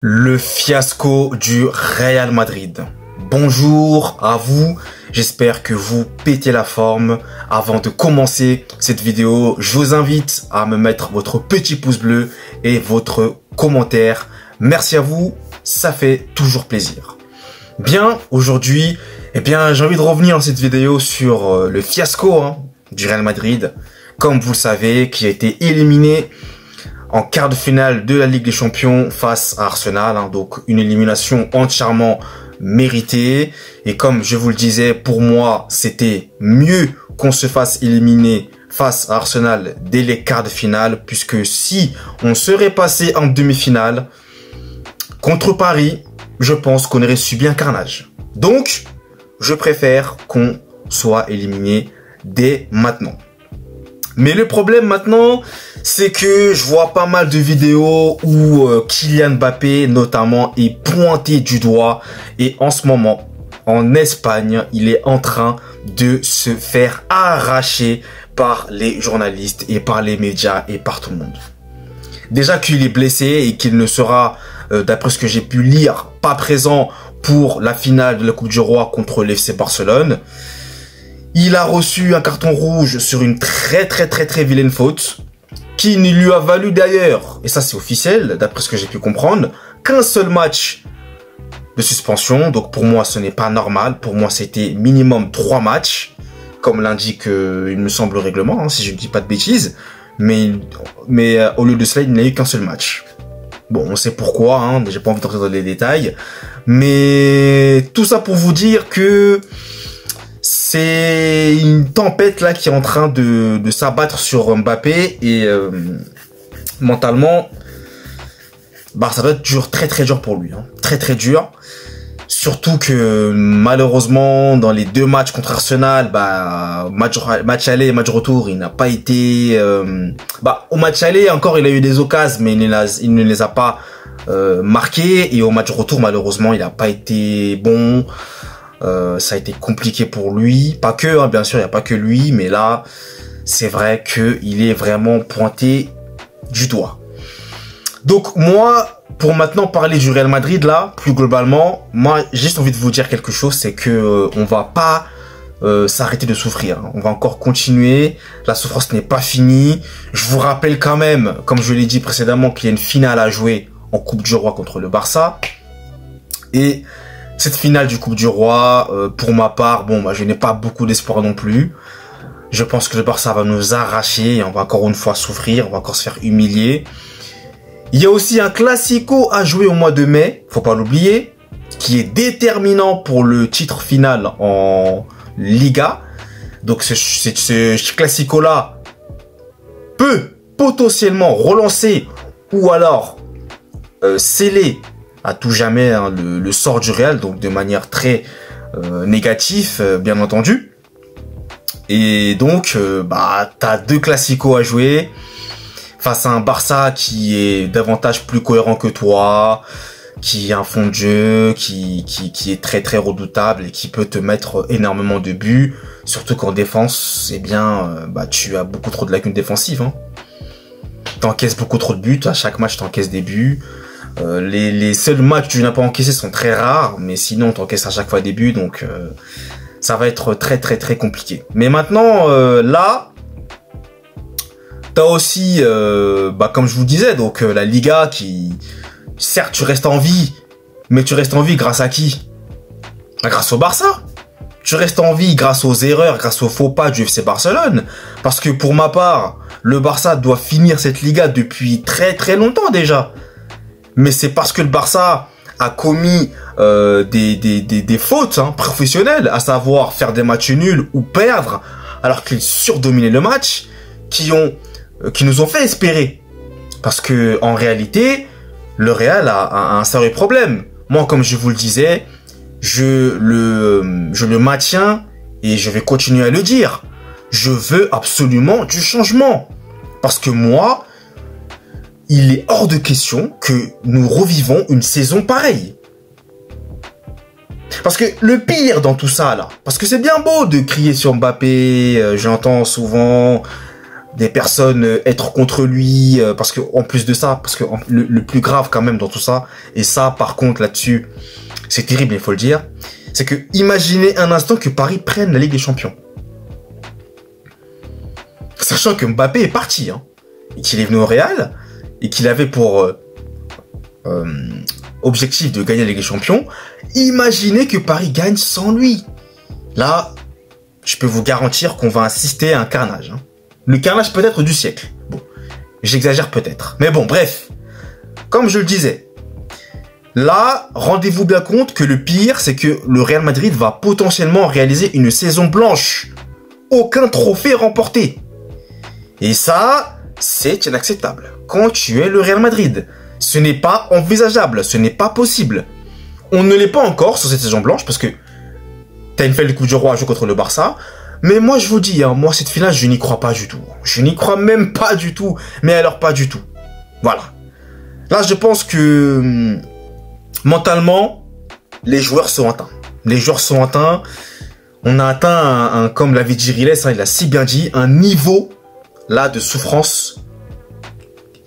Le fiasco du Real Madrid. Bonjour à vous, j'espère que vous pétez la forme. Avant de commencer cette vidéo, je vous invite à me mettre votre petit pouce bleu et votre commentaire. Merci à vous, ça fait toujours plaisir. Bien, aujourd'hui, j'ai envie de revenir dans cette vidéo sur le fiasco du Real Madrid. Comme vous le savez, qui a été éliminé en quart de finale de la Ligue des Champions face à Arsenal. Donc une élimination entièrement méritée. Et comme je vous le disais, pour moi, c'était mieux qu'on se fasse éliminer face à Arsenal dès les quarts de finale. Puisque si on serait passé en demi-finale contre Paris, je pense qu'on aurait subi un carnage. Donc, je préfère qu'on soit éliminé dès maintenant. Mais le problème maintenant, c'est que je vois pas mal de vidéos où Kylian Mbappé notamment est pointé du doigt. Et en ce moment, en Espagne, il est en train de se faire arracher par les journalistes et par les médias et par tout le monde. Déjà qu'il est blessé et qu'il ne sera, d'après ce que j'ai pu lire, pas présent pour la finale de la Coupe du Roi contre l'FC Barcelone. Il a reçu un carton rouge sur une très vilaine faute qui ne lui a valu d'ailleurs, et ça c'est officiel d'après ce que j'ai pu comprendre, qu'un seul match de suspension. Donc pour moi ce n'est pas normal, pour moi c'était minimum 3 matchs, comme l'indique il me semble le règlement, si je ne dis pas de bêtises, mais au lieu de cela il n'a eu qu'un seul match. Bon, on sait pourquoi, j'ai pas envie d'entrer dans les détails, mais tout ça pour vous dire que c'est une tempête là qui est en train de s'abattre sur Mbappé et mentalement, ça doit être dur, très dur pour lui, très dur. Surtout que malheureusement dans les deux matchs contre Arsenal, match aller et match retour, il n'a pas été. Au match aller encore, il a eu des occasions, mais il ne les a pas marquées, et au match retour malheureusement, il n'a pas été bon. Ça a été compliqué pour lui, pas que, bien sûr, il n'y a pas que lui, mais là, c'est vrai qu'il est vraiment pointé du doigt. Donc moi, pour maintenant parler du Real Madrid, là, plus globalement, moi, j'ai juste envie de vous dire quelque chose, c'est que on va pas s'arrêter de souffrir. On va encore continuer, la souffrance n'est pas finie. Je vous rappelle quand même, comme je l'ai dit précédemment, qu'il y a une finale à jouer en Coupe du Roi contre le Barça. Et cette finale du Coupe du Roi, pour ma part, je n'ai pas beaucoup d'espoir non plus. Je pense que le Barça va nous arracher et on va encore une fois souffrir, on va encore se faire humilier. Il y a aussi un Classico à jouer au mois de mai, faut pas l'oublier, qui est déterminant pour le titre final en Liga. Donc ce Classico-là peut potentiellement relancer ou alors sceller à tout jamais le sort du Real, donc de manière très négative, bien entendu. Et donc t'as deux classicos à jouer face à un Barça qui est davantage plus cohérent que toi, qui a un fond de jeu qui est très redoutable et qui peut te mettre énormément de buts, surtout qu'en défense, tu as beaucoup trop de lacunes défensives. T'encaisses beaucoup trop de buts, à chaque match t'encaisses des buts. Les seuls matchs que tu n'as pas encaissé sont très rares, mais sinon t'encaisses à chaque fois des buts, donc ça va être très compliqué. Mais maintenant, là, t'as aussi, comme je vous disais, donc la Liga qui, certes tu restes en vie, mais tu restes en vie grâce à qui? Grâce au Barça. Tu restes en vie grâce aux erreurs, grâce aux faux pas du FC Barcelone. Parce que pour ma part, le Barça doit finir cette Liga depuis très longtemps déjà. Mais c'est parce que le Barça a commis des fautes professionnelles, à savoir faire des matchs nuls ou perdre, alors qu'ils surdominaient le match, qui nous ont fait espérer. Parce que en réalité, le Real a un sérieux problème. Moi, comme je vous le disais, je le maintiens et je vais continuer à le dire. Je veux absolument du changement. Parce que moi, il est hors de question que nous revivons une saison pareille. Parce que le pire dans tout ça, là, parce que c'est bien beau de crier sur Mbappé, j'entends souvent, des personnes être contre lui, parce que en plus de ça, parce que le plus grave quand même dans tout ça, et ça par contre là-dessus, c'est terrible, il faut le dire, c'est que imaginez un instant que Paris prenne la Ligue des Champions. Sachant que Mbappé est parti, hein, et qu'il est venu au Real, et qu'il avait pour objectif de gagner la Ligue des Champions, imaginez que Paris gagne sans lui. Là, je peux vous garantir qu'on va assister à un carnage. Hein. Le carnage peut-être du siècle. Bon, j'exagère peut-être. Mais bon, bref. Comme je le disais, là, rendez-vous bien compte que le pire, c'est que le Real Madrid va potentiellement réaliser une saison blanche. Aucun trophée remporté. Et ça, c'est inacceptable. Quand tu es le Real Madrid, ce n'est pas envisageable, ce n'est pas possible. On ne l'est pas encore sur cette saison blanche parce que t'as une finale de Coupe du Roi à jouer contre le Barça. Mais moi, je vous dis, hein, moi, cette finale, je n'y crois pas du tout. Je n'y crois même pas du tout. Mais alors, pas du tout. Voilà. Là, je pense que mentalement, les joueurs sont atteints. Les joueurs sont atteints. On a atteint, comme l'avait dit Riles, hein, il a si bien dit, un niveau, là, de souffrance.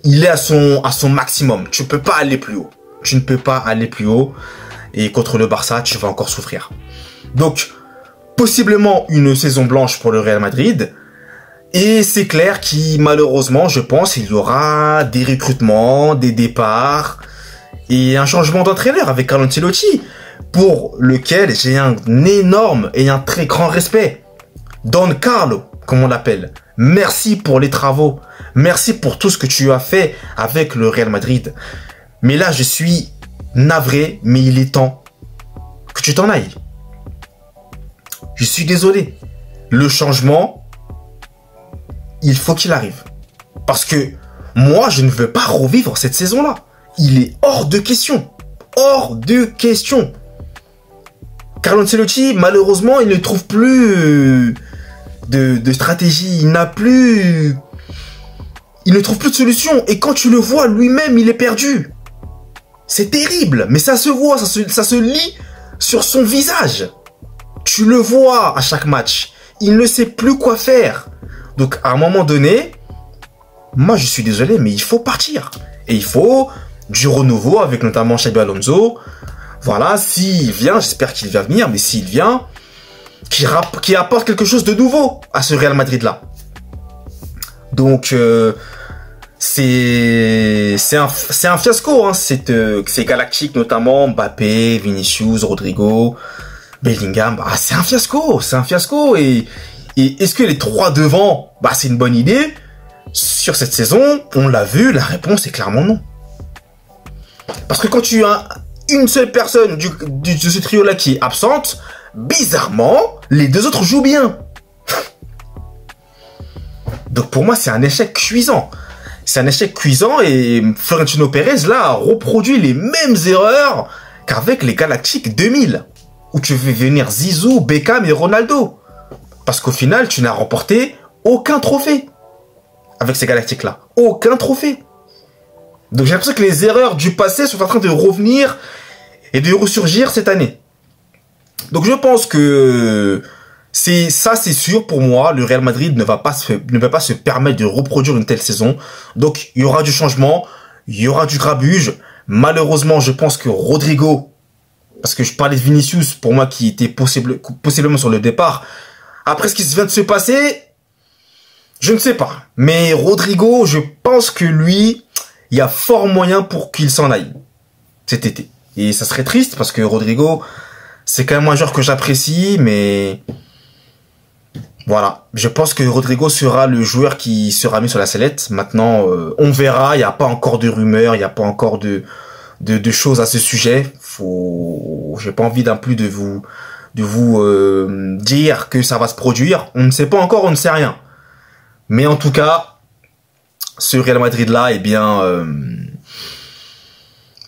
Il est à son maximum. Tu peux pas aller plus haut. Tu ne peux pas aller plus haut. Et contre le Barça, tu vas encore souffrir. Donc, possiblement une saison blanche pour le Real Madrid. Et c'est clair qu'il, malheureusement, je pense, il y aura des recrutements, des départs et un changement d'entraîneur avec Carlo Ancelotti, pour lequel j'ai un énorme et un très grand respect. Don Carlo, comme on l'appelle. Merci pour les travaux. Merci pour tout ce que tu as fait avec le Real Madrid. Mais là, je suis navré, mais il est temps que tu t'en ailles. Je suis désolé. Le changement, il faut qu'il arrive. Parce que moi, je ne veux pas revivre cette saison-là. Il est hors de question. Hors de question. Carlo Ancelotti, malheureusement, il ne trouve plus de stratégie. Il n'a plus... Il ne trouve plus de solution. Et quand tu le vois, lui-même, il est perdu. C'est terrible. Mais ça se voit, ça se lit sur son visage. Tu le vois à chaque match. Il ne sait plus quoi faire. Donc, à un moment donné, moi, je suis désolé, mais il faut partir. Et il faut du renouveau avec notamment Xabi Alonso. Voilà, s'il vient, j'espère qu'il va venir, mais s'il vient, qui apporte quelque chose de nouveau à ce Real Madrid-là. Donc, c'est un fiasco, hein, c'est galactique, notamment Mbappé, Vinicius, Rodrigo, Bellingham. Bah, c'est un fiasco, et est-ce que les trois devant, bah, c'est une bonne idée? Sur cette saison, on l'a vu, la réponse est clairement non. Parce que quand tu as une seule personne de ce trio-là qui est absente, bizarrement, les deux autres jouent bien. Donc pour moi, c'est un échec cuisant. C'est un échec cuisant et Florentino Pérez, là, a reproduit les mêmes erreurs qu'avec les Galactiques 2000, où tu fais venir Zizou, Beckham et Ronaldo. Parce qu'au final, tu n'as remporté aucun trophée avec ces Galactiques-là. Aucun trophée. Donc j'ai l'impression que les erreurs du passé sont en train de revenir et de ressurgir cette année. Donc je pense que c'est sûr pour moi. Le Real Madrid ne va pas se permettre de reproduire une telle saison. Donc il y aura du changement, il y aura du grabuge. Malheureusement, je pense que Rodrigo, parce que je parlais de Vinicius, pour moi qui était possiblement sur le départ. Après ce qui vient de se passer, je ne sais pas. Mais Rodrigo, je pense que lui, il y a fort moyen pour qu'il s'en aille cet été. Et ça serait triste parce que Rodrigo, c'est quand même un joueur que j'apprécie, mais voilà. Je pense que Rodrigo sera le joueur qui sera mis sur la sellette. Maintenant, on verra. Il n'y a pas encore de rumeurs, il n'y a pas encore de choses à ce sujet. J'ai pas envie d'un plus de vous dire que ça va se produire. On ne sait pas encore, on ne sait rien. Mais en tout cas, ce Real Madrid-là, eh bien,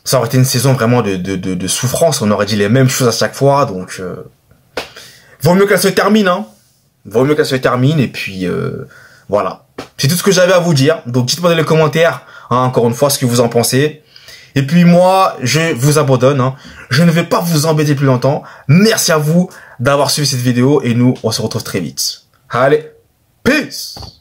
ça aurait été une saison vraiment de souffrance. On aurait dit les mêmes choses à chaque fois. Donc, vaut mieux qu'elle se termine, hein. Vaut mieux qu'elle se termine. Et puis, voilà. C'est tout ce que j'avais à vous dire. Donc, dites-moi dans les commentaires, hein, encore une fois, ce que vous en pensez. Et puis, moi, je vous abandonne, hein. Je ne vais pas vous embêter plus longtemps. Merci à vous d'avoir suivi cette vidéo. Et nous, on se retrouve très vite. Allez, peace!